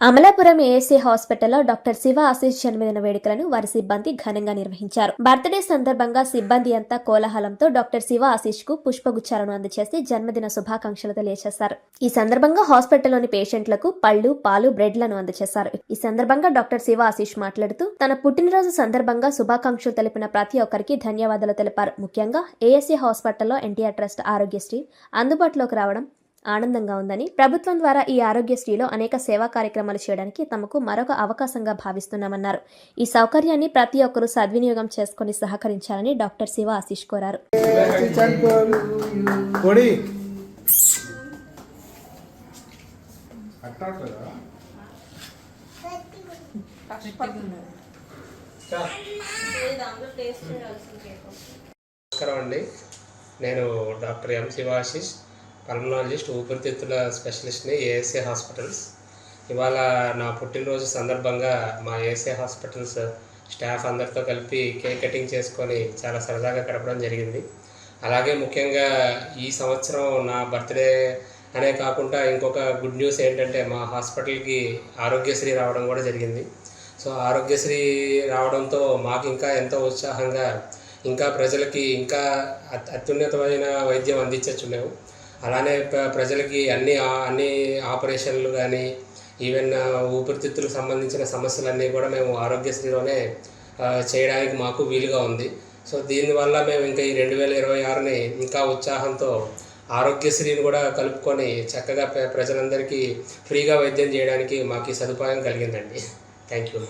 Amalapuram ASC హాస్పిటల్లో doctor Shiva Ashish జన్మదిన వేడుకలను వారి సిబ్బంది ఘనంగా నిర్వహించారు. బర్త్డే సందర్భంగా సిబ్బంది అంతా కోలాహలంతో డాక్టర్ శివ ఆశీష్ కు పుష్పగుచ్చాలను అందజేసి జన్మదిన శుభాకాంక్షలు తెలియజేశారు. ఈ సందర్భంగా హాస్పిటల్లోని పేషెంట్లకు పళ్లు, పాలు, బ్రెడ్లను అందజేశారు. ఈ సందర్భంగా డాక్టర్ శివ ఆశీష్ మాట్లాడుతూ తన పుట్టినరోజు సందర్భంగా శుభాకాంక్షలు తెలిపిన ప్రతి ఒక్కరికి ధన్యవాదాలు తెలిపారు. ముఖ్యంగా ఏఎస్సీ హాస్పిటల్లో ఎన్టీఆర్ ట్రస్ట్ ఆరోగ్యశ్రీ అందుబాటులోకి రావడం ఆనందంగా ఉందని, ప్రభుత్వం ద్వారా ఈ ఆరోగ్యశ్రీలో అనేక సేవా కార్యక్రమాలు చేయడానికి తమకు మరొక అవకాశంగా భావిస్తున్నామన్నారు. ఈ సౌకర్యాన్ని ప్రతి ఒక్కరూ సద్వినియోగం చేసుకుని సహకరించాలని డాక్టర్ శివ ఆశీష్ కోరారు. నమస్కారం అండి, నేను డాక్టర్ ఎం శివాశిష్, పల్మనాలజిస్ట్, ఊపిరితిత్తుల స్పెషలిస్ట్ని, ఏఎస్ఏ హాస్పిటల్స్. ఇవాళ నా పుట్టినరోజు సందర్భంగా మా ఏఎస్ఏ హాస్పిటల్స్ స్టాఫ్ అందరితో కలిపి కేక్ కటింగ్ చేసుకొని చాలా సరదాగా గడపడం జరిగింది. అలాగే ముఖ్యంగా ఈ సంవత్సరం నా బర్త్డే అనే కాకుండా ఇంకొక గుడ్ న్యూస్ ఏంటంటే మా హాస్పిటల్కి ఆరోగ్యశ్రీ రావడం కూడా జరిగింది. సో ఆరోగ్యశ్రీ రావడంతో మాకు ఇంకా ఎంతో ఉత్సాహంగా ఇంకా ప్రజలకి ఇంకా అత్యున్నతమైన వైద్యం అందించవచ్చు మేము. అలానే ప్రజలకి అన్ని ఆపరేషన్లు కానీ ఈవెన్ ఊపిరితిత్తులకు సంబంధించిన సమస్యలన్నీ కూడా మేము ఆరోగ్యశ్రీలోనే చేయడానికి మాకు వీలుగా ఉంది. సో దీనివల్ల మేము ఇంకా ఈ 2026ని ఇంకా ఉత్సాహంతో ఆరోగ్యశ్రీని కూడా కలుపుకొని చక్కగా ప్రజలందరికీ ఫ్రీగా వైద్యం చేయడానికి మాకు ఈ సదుపాయం కలిగిందండి. Thank you.